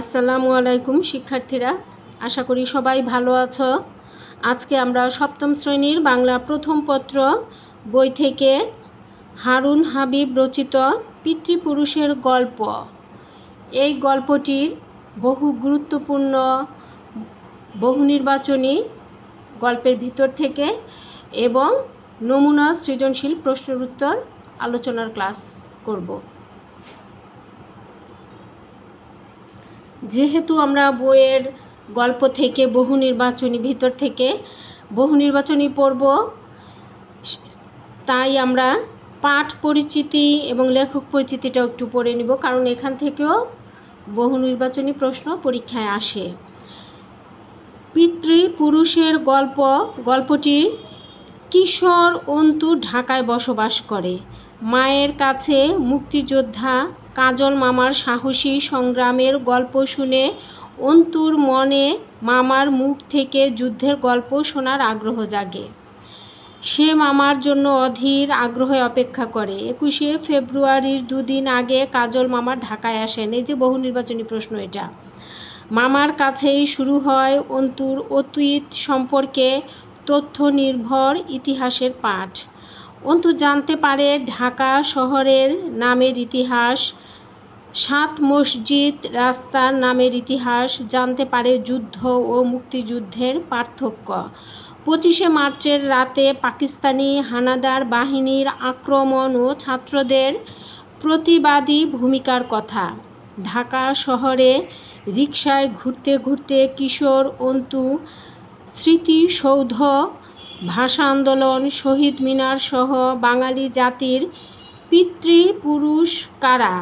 আসসালামু আলাইকুম শিক্ষার্থীরা, আশা করি সবাই ভালো আছো। আজকে আমরা সপ্তম শ্রেণীর বাংলা প্রথম পত্র বই থেকে হারুন হাবিব রচিত পিতৃপুরুষের গল্প, এই গল্পটির বহু গুরুত্বপূর্ণ বহু নির্বাচনী গল্পের ভিতর থেকে এবং নমুনা সৃজনশীল প্রশ্নের উত্তর আলোচনার ক্লাস করব। যেহেতু আমরা বইয়ের গল্প থেকে বহু নির্বাচনী পড়ব, তাই আমরা পাঠ পরিচিতি এবং লেখক পরিচিতিটাও একটু পড়ে নিব, কারণ এখান থেকেও বহু নির্বাচনী প্রশ্ন পরীক্ষায় আসে। পিতৃপুরুষের গল্পটি কিশোর অন্তু ঢাকায় বসবাস করে। মায়ের কাছে মুক্তিযোদ্ধা কাজল মামার সাহসী সংগ্রামের গল্প শুনে অন্তুর মনে মামার মুখ থেকে যুদ্ধের গল্প শোনার আগ্রহ জাগে। সে মামার জন্য অধীর আগ্রহে অপেক্ষা করে। 21শে ফেব্রুয়ারির দুদিন আগে কাজল মামা ঢাকায় আসেন। এই যে বহু নির্বাচনী প্রশ্ন, এটা মামার কাছেই শুরু হয় অন্তুর অতীত সম্পর্কে তথ্য নির্ভর ইতিহাসের পাঠ। অন্তু জানতে পারে ঢাকা শহরের নামের ইতিহাস, 7 মসজিদ রাস্তার নামের ইতিহাস, জানতে পারে যুদ্ধ ও মুক্তিযুদ্ধের পার্থক্য, 25শে মার্চের রাতে পাকিস্তানি হানাদার বাহিনীর আক্রমণ ও ছাত্রদের প্রতিবাদী ভূমিকার কথা। ঢাকা শহরে রিকশায় ঘুরতে ঘুরতে কিশোর অন্তু স্মৃতিসৌধ, ভাষা আন্দোলন, শহীদ মিনার সহ বাঙালি জাতির পিতৃপুরুষ কারা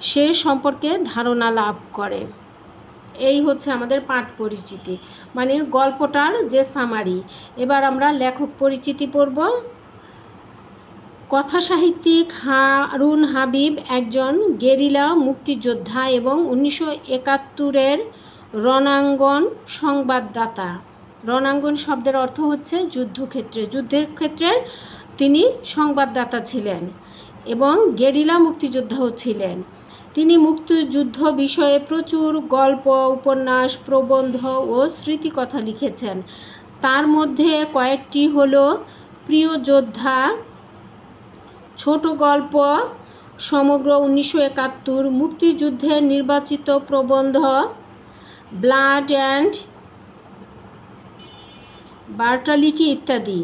সে সম্পর্কে ধারণা লাভ করে। এই হচ্ছে আমাদের পাঠ পরিচিতি, মানে গল্পটার যে সামারি। এবার আমরা লেখক পরিচিতি পড়ব। কথাসাহিত্যিক হারুন হাবিব একজন গেরিলা মুক্তিযোদ্ধা এবং 1971-এর রণাঙ্গন সংবাদদাতা। রণাঙ্গন শব্দের অর্থ হচ্ছে যুদ্ধের ক্ষেত্রে তিনি সংবাদদাতা ছিলেন এবং গেরিলা মুক্তিযোদ্ধাও ছিলেন। তিনি মুক্তিযুদ্ধ বিষয়ে প্রচুর গল্প, উপন্যাস, প্রবন্ধ ও স্মৃতিকথা লিখেছেন। তার মধ্যে কয়েকটি হলো প্রিয় যোদ্ধা, ছোট গল্প, সমগ্র 1971, মুক্তিযুদ্ধের নির্বাচিত প্রবন্ধ, ব্লাড অ্যান্ড ব্রাটালিটি ইত্যাদি।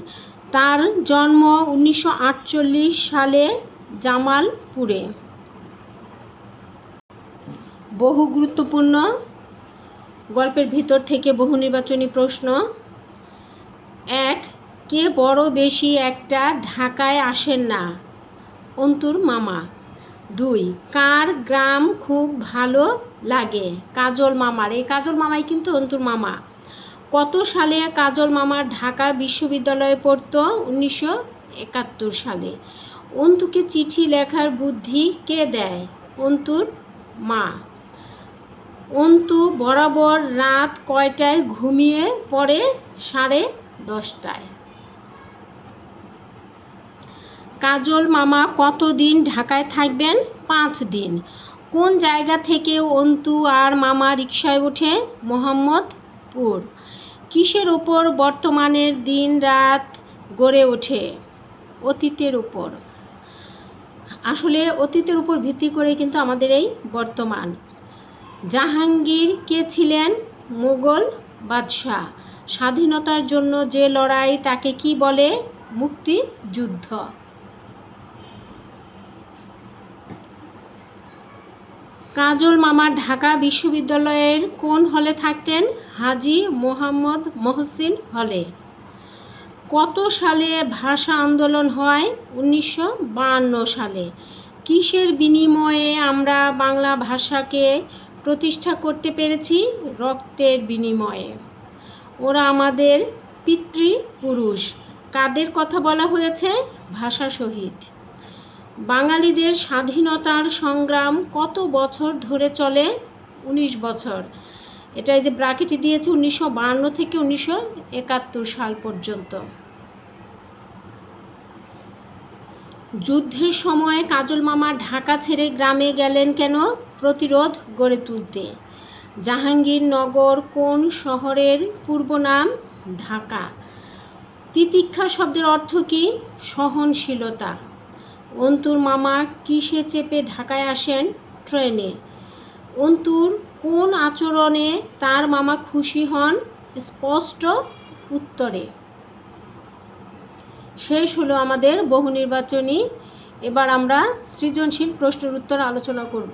তার জন্ম 1948 সালে জামালপুরে। বহু গুরুত্বপূর্ণ গল্পের ভিতর থেকে বহু নির্বাচনী প্রশ্ন। 1. কে বড় বেশি একটা ঢাকায় আসেন না? অন্তুর মামা। 2. কার গ্রাম খুব ভালো লাগে? কাজল মামার। এই কাজল মামাই কিন্তু অন্তুর মামা। কত সালে কাজল মামা ঢাকা বিশ্ববিদ্যালয়ে পড়ত? 1971 সালে। অন্তুকে চিঠি লেখার বুদ্ধি কে দেয়? অন্তুর মা। অন্তু বরাবর রাত কয়টায় ঘুমিয়ে পড়ে? 10:30টায়। কাজল মামা কতদিন ঢাকায় থাকবেন? 5 দিন। কোন জায়গা থেকে অন্তু আর মামা রিকশায় ওঠে? মোহাম্মদপুর। কিসের ওপর বর্তমানের দিন রাত গড়ে ওঠে? অতীতের উপর। আসলে অতীতের উপর ভিত্তি করে কিন্তু আমাদের এই বর্তমান। জাহাঙ্গীর কে ছিলেন? মোগল বাদশাহ। স্বাধীনতার জন্য যে লড়াই তাকে কি বলে? মুক্তিযুদ্ধ। কাজল মামা ঢাকা বিশ্ববিদ্যালয়ের কোন হলে থাকতেন? হাজী মোহাম্মদ মহসিন হলে। কত সালে ভাষা আন্দোলন হয়? 1952 সালে। কিসের বিনিময়ে আমরা বাংলা ভাষাকে প্রতিষ্ঠা করতে পেরেছি? রক্তের বিনিময়ে। ওরা আমাদের পিতৃপুরুষ। কাদের কথা বলা হয়েছে? ভাষা শহীদ। বাঙালিদের স্বাধীনতার সংগ্রাম কত বছর ধরে চলে? 19 বছর। এটা এই যে ব্র্যাকেটে দিয়েছে 1952 থেকে 1971 সাল পর্যন্ত। যুদ্ধের সময় কাজল মামা ঢাকা ছেড়ে গ্রামে গেলেন কেন? প্রতিরোধ গড়ে তুলতে। জাহাঙ্গীরনগর কোন শহরের পূর্ব নাম? ঢাকা। তিতিক্ষা শব্দের অর্থ কী? সহনশীলতা। অন্তুর মামা কিসে চেপে ঢাকায় আসেন? ট্রেনে। অন্তুর কোন আচরণে তার মামা খুশি হন? স্পষ্ট উত্তরে। শেষ হলো আমাদের বহু নির্বাচনী। এবার আমরা সৃজনশীল প্রশ্নের উত্তর আলোচনা করব।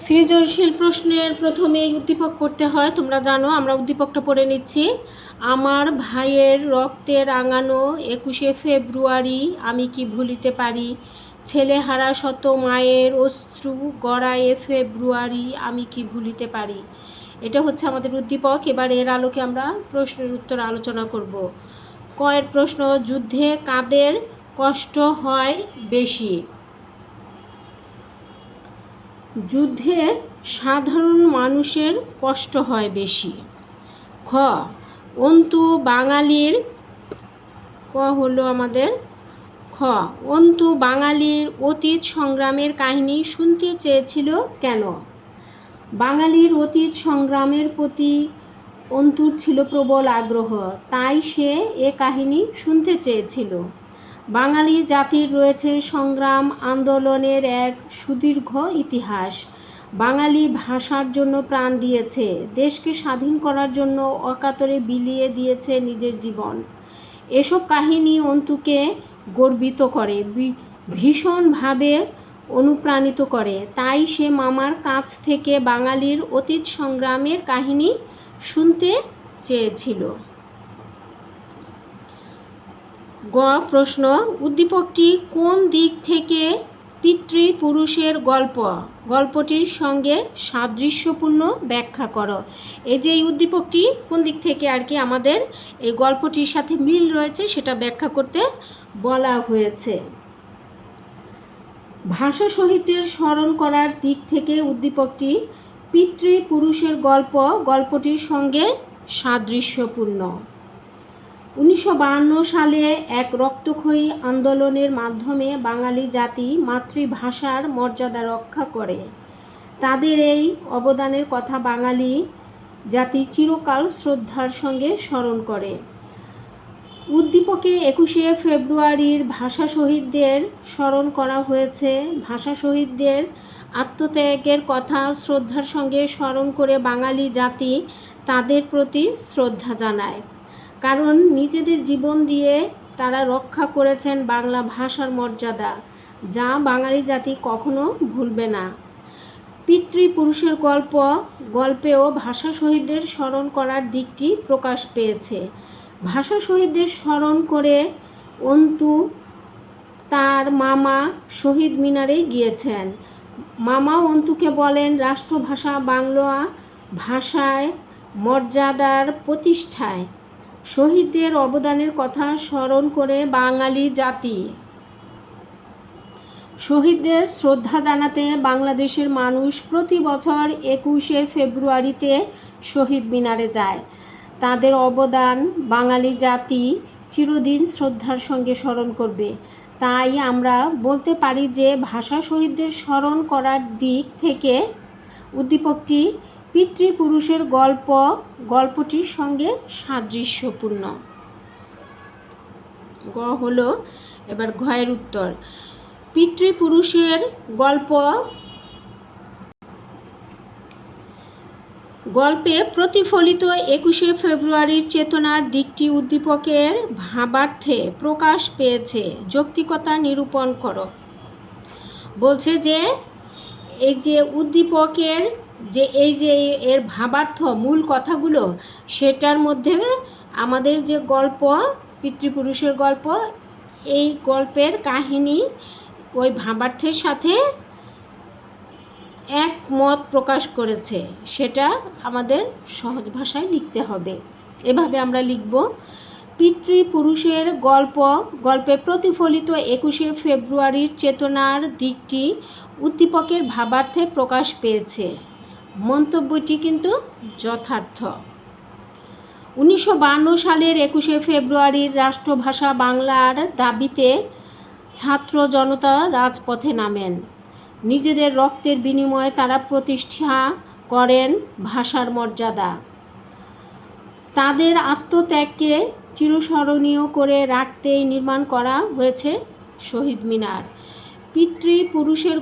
সৃজনশীল প্রশ্নের প্রথমে উদ্দীপক পড়তে হয়, তোমরা জানো। আমরা উদ্দীপকটা পড়ে নিচ্ছি। আমার ভাইয়ের রক্তে রাঙানো 21শে ফেব্রুয়ারি আমি কি ভুলিতে পারি, ছেলেহারা শত মায়ের অশ্রু গড়ায়ে ফেব্রুয়ারি আমি কি ভুলিতে পারি। এটা হচ্ছে আমাদের উদ্দীপক। এবার এর আলোকে আমরা প্রশ্নের উত্তর আলোচনা করব। কয়ের প্রশ্ন, যুদ্ধে কাদের কষ্ট হয় বেশি? যুদ্ধে সাধারণ মানুষের কষ্ট হয় বেশি। খ, অন্তু বাঙালির হলো আমাদের অন্তু বাঙালির অতীত সংগ্রামের কাহিনী শুনতে চেয়েছিল কেন? বাঙালির অতীত সংগ্রামের প্রতি অন্তুর ছিল প্রবল আগ্রহ, তাই সে এ কাহিনী শুনতে চেয়েছিল। বাঙালি জাতির রয়েছে সংগ্রাম আন্দোলনের এক সুদীর্ঘ ইতিহাস। বাঙালি ভাষার জন্য প্রাণ দিয়েছে, দেশকে স্বাধীন করার জন্য অকাতরে বিলিয়ে দিয়েছে নিজের জীবন। এসব কাহিনী অন্তুকে গর্বিত করে, ভীষণভাবে অনুপ্রাণিত করে। তাই সে মামার কাছ থেকে বাঙালির অতীত সংগ্রামের কাহিনী শুনতে চেয়েছিল। গ প্রশ্ন, উদ্দীপকটি কোন দিক থেকে পিতৃপুরুষের গল্পটির সঙ্গে সাদৃশ্যপূর্ণ ব্যাখ্যা করো। এই যে এই উদ্দীপকটি কোন দিক থেকে আর কি আমাদের এই গল্পটির সাথে মিল রয়েছে সেটা ব্যাখ্যা করতে বলা হয়েছে। ভাষা শহীদদের স্মরণ করার দিক থেকে উদ্দীপকটি পিতৃপুরুষের গল্পটির সঙ্গে সাদৃশ্যপূর্ণ। 1952 সালে এক রক্তক্ষয়ী আন্দোলনের মাধ্যমে বাঙালি জাতি মাতৃভাষার মর্যাদা রক্ষা করে। তাদের এই অবদানের কথা বাঙালি জাতি চিরকাল শ্রদ্ধার সঙ্গে স্মরণ করে। উদ্দীপকে 21শে ফেব্রুয়ারির ভাষা শহীদদের স্মরণ করা হয়েছে। ভাষা শহীদদের আত্মত্যাগের কথা শ্রদ্ধার সঙ্গে স্মরণ করে বাঙালি জাতি তাদের প্রতি শ্রদ্ধা জানায়, কারণ নিজেদের জীবন দিয়ে তারা রক্ষা করেছেন বাংলা ভাষার মর্যাদা, যা বাঙালি জাতি কখনো ভুলবে না। পিতৃপুরুষের গল্পেও ভাষা শহীদদের স্মরণ করার দিকটি প্রকাশ পেয়েছে। ভাষা শহীদদের স্মরণ করে অন্তু তার মামা শহীদ মিনারে গিয়েছেন। মামা অন্তুকে বলেন, রাষ্ট্রভাষা বাংলা ভাষায় মর্যাদার প্রতিষ্ঠায় শহীদদের অবদানের কথা স্মরণ করে বাঙালি জাতি শহীদদের শ্রদ্ধা জানাতে বাংলাদেশের মানুষ প্রতি বছর 21শে ফেব্রুয়ারিতে শহীদ মিনারে যায়। তাদের অবদান বাঙালি জাতি চিরদিন শ্রদ্ধার সঙ্গে স্মরণ করবে। তাই আমরা বলতে পারি যে ভাষা শহীদদের স্মরণ করার দিক থেকে উদ্দীপকটি পিতৃপুরুষের গল্পটির সঙ্গে সাদৃশ্যপূর্ণ। গ হলো এবার ঘয়ের উত্তর। পিতৃপুরুষের গল্পে প্রতিফলিত 21শে ফেব্রুয়ারির চেতনার দিকটি উদ্দীপকের ভাবার্থে প্রকাশ পেয়েছে। যৌক্তিকতা নিরূপণ করো। বলছে যে এই যে উদ্দীপকের এর ভাবার্থ মূল কথাগুলো, সেটার মধ্যে আমাদের যে গল্প পিতৃপুরুষের গল্প, এই গল্পের কাহিনী ওই ভাবার্থের সাথে একমত প্রকাশ করেছে। সেটা আমাদের সহজ ভাষায় লিখতে হবে। এভাবে আমরা লিখব, পিতৃপুরুষের গল্পে প্রতিফলিত 21শে ফেব্রুয়ারির চেতনার দিকটি উদ্দীপকের ভাবার্থে প্রকাশ পেয়েছে। মন্তব্যটি কিন্তু যথার্থ। 1952 সালের 21শে ফেব্রুয়ারির রাষ্ট্রভাষা বাংলার দাবিতে ছাত্র জনতা রাজপথে নামেন। নিজেদের রক্তের বিনিময়ে তারা প্রতিষ্ঠা করেন ভাষার মর্যাদা। তাদের আত্মত্যাগকে চিরস্মরণীয় করে রাখতেই নির্মাণ করা হয়েছে শহীদ মিনার। পিতৃপুরুষের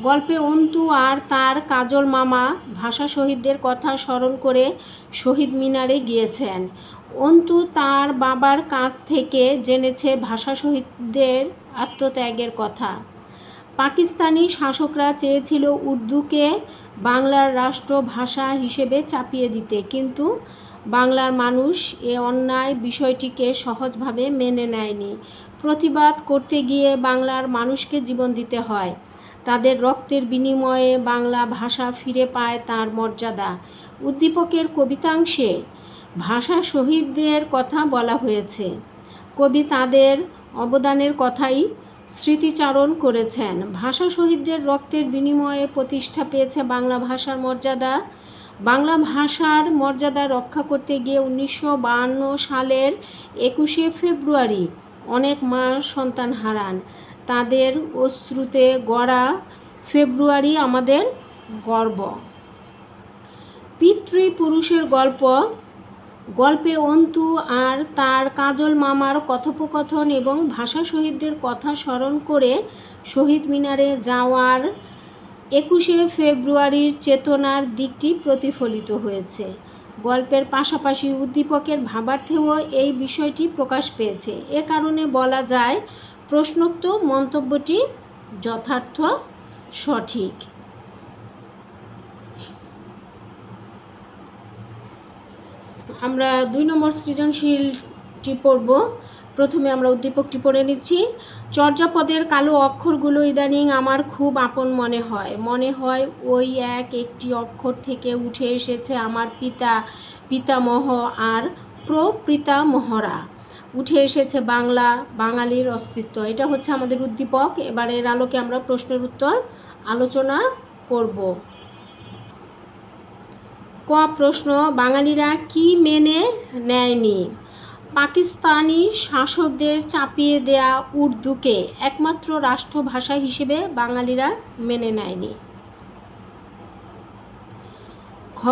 গল্পে অন্তু আর তার কাজল মামা ভাষা শহীদদের কথা স্মরণ করে শহীদ মিনারে গিয়েছেন। অন্তু তার বাবার কাছ থেকে জেনেছে ভাষা শহীদদের আত্মত্যাগের কথা। পাকিস্তানি শাসকরা চেয়েছিল উর্দুকে বাংলার রাষ্ট্রভাষা হিসেবে চাপিয়ে দিতে, কিন্তু বাংলার মানুষ এ অন্যায় বিষয়টিকে সহজভাবে মেনে নেয়নি। প্রতিবাদ করতে গিয়ে বাংলার মানুষকে জীবন দিতে হয়। তাদের রক্তের বিনিময়ে বাংলা ভাষা ফিরে পায় তার মর্যাদা। উদ্দীপকের কবিতাংশে ভাষা শহীদদের কথা বলা হয়েছে। কবি তাদের অবদানের কথাই স্মৃতিচারণ করেছেন। ভাষা শহীদদের রক্তের বিনিময়ে প্রতিষ্ঠা পেয়েছে বাংলা ভাষার মর্যাদা। বাংলা ভাষার মর্যাদা রক্ষা করতে গিয়ে 1952 সালের 21শে ফেব্রুয়ারি অনেক মা সন্তান হারান। তাদের অশ্রুতে গড়া ফেব্রুয়ারি আমাদের গর্ব। পিতৃপুরুষের গল্পে অন্তু আর তার কাজল মামার কথোপকথন এবং ভাষা শহীদদের কথা স্মরণ করে শহীদ মিনারে যাওয়ার 21শে ফেব্রুয়ারির চেতনার দিকটি প্রতিফলিত হয়েছে। গল্পের পাশাপাশি উদ্দীপকের ভাবার্থেও এই বিষয়টি প্রকাশ পেয়েছে। এ কারণে বলা যায় প্রশ্নোক্ত মন্তব্যটি যথার্থ সঠিক। আমরা 2 নম্বর সৃজনশীলটি পড়ব। প্রথমে আমরা উদ্দীপকটি পড়ে নিচ্ছি। চর্যাপদের কালো অক্ষরগুলো ইদানিং আমার খুব আপন মনে হয় ওই একটি অক্ষর থেকে উঠে এসেছে আমার পিতামহ আর প্রপিতামহরা। উঠে এসেছে বাঙালির অস্তিত্ব। এটা হচ্ছে আমাদের উদ্দীপক। এবার এর আলোকে আমরা প্রশ্নের উত্তর আলোচনা করব। ক প্রশ্ন, বাঙালিরা কি মেনে নেয়নি? পাকিস্তানি শাসকদের চাপিয়ে দেয়া উর্দুকে একমাত্র রাষ্ট্রভাষা হিসেবে বাঙালিরা মেনে নেয়নি। খ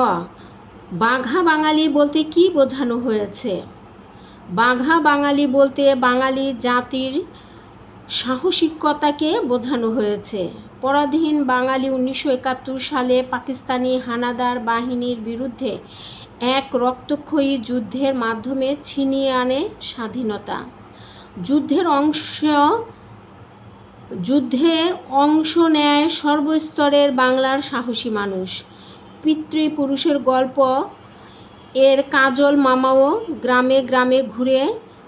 বাঘা বাঙালি বলতে কি বোঝানো হয়েছে? বাঘা বাঙালি বলতে বাঙালি জাতির সাহসিকতাকে বোঝানো হয়েছে। পরাধীন বাঙালি 1971 সালে পাকিস্তানি হানাদার বাহিনীর বিরুদ্ধে এক রক্তক্ষয়ী যুদ্ধের মাধ্যমে ছিনিয়ে আনে স্বাধীনতা। যুদ্ধে অংশ নেয় সর্বস্তরের বাংলার সাহসী মানুষ। পিতৃপুরুষের গল্প এর কাজল মামাও গ্রামে গ্রামে ঘুরে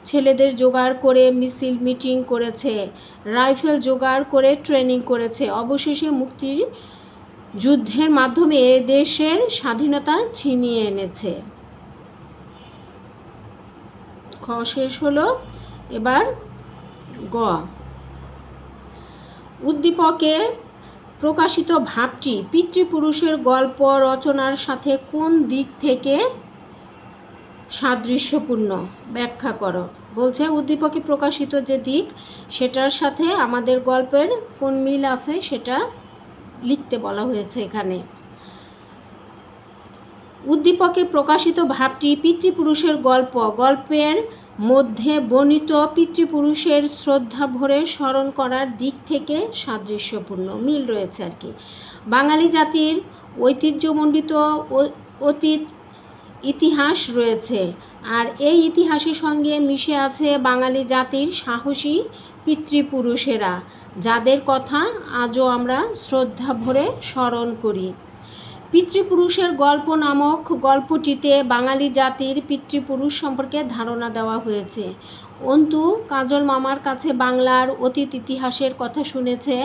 ছেলেদের জোগাড় করে মিছিল মিটিং করেছে, রাইফেল জোগাড় করে ট্রেনিং করেছে। অবশেষে মুক্তির যুদ্ধের মাধ্যমে এ দেশের স্বাধীনতা ছিনিয়ে এনেছে। খ শেষ হলো। এবার গ উদ্দীপকে প্রকাশিত ভাবটি পিতৃপুরুষের গল্প রচনার সাথে কোন দিক থেকে সাদৃশ্যপূর্ণ? ব্যাখ্যা করো। বলছে উদ্দীপকে প্রকাশিত যে দিক সেটার সাথে আমাদের গল্পের কোন মিল আছে সেটা লিখতে বলা হয়েছে এখানে। উদ্দীপকে প্রকাশিত ভাবটি পিতৃপুরুষের গল্পের মধ্যে বর্ণিত পিতৃপুরুষের শ্রদ্ধা ভরে স্মরণ করার দিক থেকে সাদৃশ্যপূর্ণ, মিল রয়েছে আর কি। বাঙালি জাতির ঐতিহ্যমণ্ডিত অতীত ইতিহাস রয়েছে, আর এই ইতিহাসের সঙ্গে মিশে আছে বাঙালি জাতির সাহসী পিতৃপুরুষেরা, যাদের কথা আজও আমরা শ্রদ্ধা ভরে স্মরণ করি। পিতৃপুরুষের গল্প নামক গল্পটিতে বাঙালি জাতির পিতৃপুরুষ সম্পর্কে ধারণা দেওয়া হয়েছে। অন্তু কাজল মামার কাছে বাংলার অতীত ইতিহাসের কথা শুনেছে।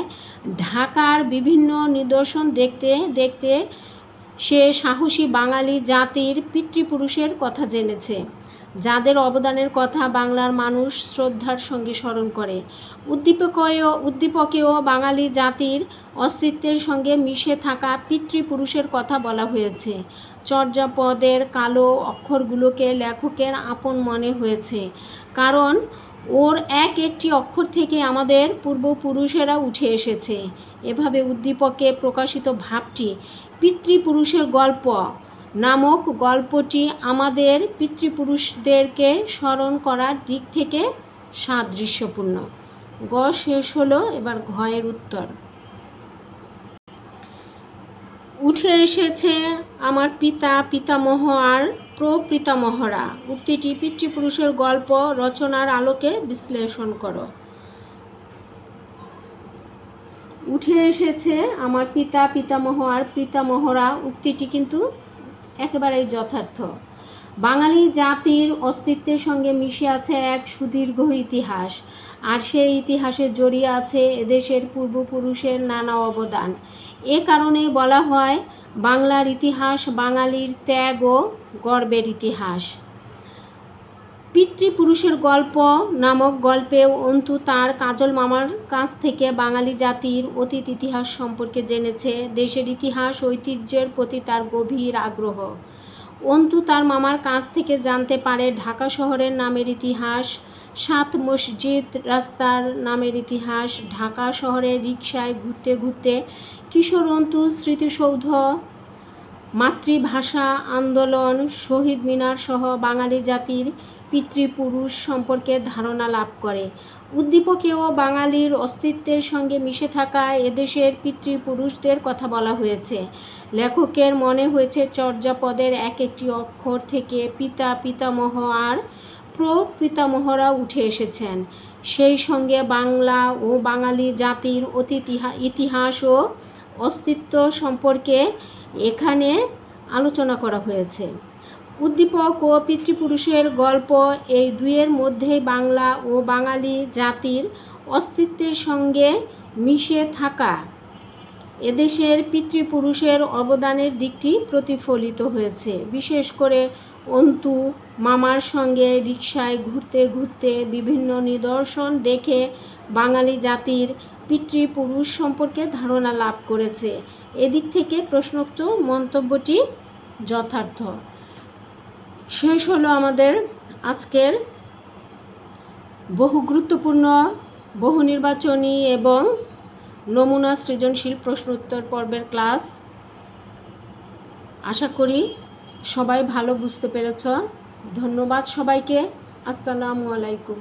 ঢাকার বিভিন্ন নিদর্শন দেখতে দেখতে সে সাহসী বাঙালি জাতির পিতৃপুরুষের কথা জেনেছে, যাদের অবদানের কথা বাংলার মানুষ শ্রদ্ধার সঙ্গে স্মরণ করে। উদ্দীপকেও বাঙালি জাতির অস্তিত্বের সঙ্গে মিশে থাকা পিতৃপুরুষের কথা বলা হয়েছে। চর্যাপদের কালো অক্ষরগুলোকে লেখকের আপন মনে হয়েছে, কারণ ওর এক একটি অক্ষর থেকে আমাদের পূর্বপুরুষেরা উঠে এসেছে। এভাবে উদ্দীপকে প্রকাশিত ভাবটি পিতৃপুরুষের গল্প নামক গল্পটি আমাদের পিতৃপুরুষদেরকে স্মরণ করার দিক থেকে সাদৃশ্যপূর্ণ। গ শেষ হলো, এবার ঘয়ের উত্তর। উঠে এসেছে আমার পিতা পিতামহ আর প্রপিতামহরা। উক্তিটি পিতৃপুরুষের গল্প রচনার আলোকে বিশ্লেষণ করো। উঠে এসেছে আমার পিতা পিতামহ আর পিতামহরা উক্তিটি কিন্তু একেবারেই যথার্থ। বাঙালি জাতির অস্তিত্বের সঙ্গে মিশে আছে এক সুদীর্ঘ ইতিহাস, আর সেই ইতিহাসে জড়িয়ে আছে এদেশের পূর্বপুরুষের নানা অবদান। এ কারণেই বলা হয় বাংলার ইতিহাস বাঙালির ত্যাগ ও গর্বের ইতিহাস। পিতৃপুরুষের গল্প নামক গল্পে অন্তু তার কাজল মামার কাছ থেকে বাঙালি জাতির অতীত ইতিহাস সম্পর্কে জেনেছে। দেশের ইতিহাস ঐতিহ্যের প্রতি তার গভীর আগ্রহ। অন্তু তার মামার কাছ থেকে জানতে পারে ঢাকা শহরের নামের ইতিহাস, 7 মসজিদ রাস্তার নামের ইতিহাস, ঢাকা শহরে রিকশায় ঘুরতে ঘুরতে কিশোর অন্তু স্মৃতিসৌধ, মাতৃভাষা আন্দোলন, শহীদ মিনার সহ বাঙালি জাতির পিতৃপুরুষ সম্পর্কে ধারণা লাভ করে। উদ্দীপকেও বাঙালির অস্তিত্বের সঙ্গে মিশে থাকা এদেশের পিতৃপুরুষদের কথা বলা হয়েছে। লেখকের মনে হয়েছে চর্যাপদের এক একটি অক্ষর থেকে পিতা পিতামহ আর প্রপিতামহরা উঠে এসেছেন। সেই সঙ্গে বাংলা ও বাঙালি জাতির অতীত ইতিহাস ও অস্তিত্ব সম্পর্কে এখানে আলোচনা করা হয়েছে। উদ্দীপক ও পিতৃপুরুষের গল্প এই দুইয়ের মধ্যেই বাংলা ও বাঙালি জাতির অস্তিত্বের সঙ্গে মিশে থাকা এদেশের পিতৃপুরুষের অবদানের দিকটি প্রতিফলিত হয়েছে। বিশেষ করে অন্তু মামার সঙ্গে রিকশায় ঘুরতে ঘুরতে বিভিন্ন নিদর্শন দেখে বাঙালি জাতির পিতৃপুরুষ সম্পর্কে ধারণা লাভ করেছে। এদিক থেকে প্রশ্নোক্ত মন্তব্যটি যথার্থ। শেষ হলো আমাদের আজকের বহু গুরুত্বপূর্ণ বহু নির্বাচনী এবং নমুনা সৃজনশীল প্রশ্নোত্তর পর্বের ক্লাস। আশা করি সবাই ভালো বুঝতে পেরেছ। ধন্যবাদ সবাইকে। আসসালামু আলাইকুম।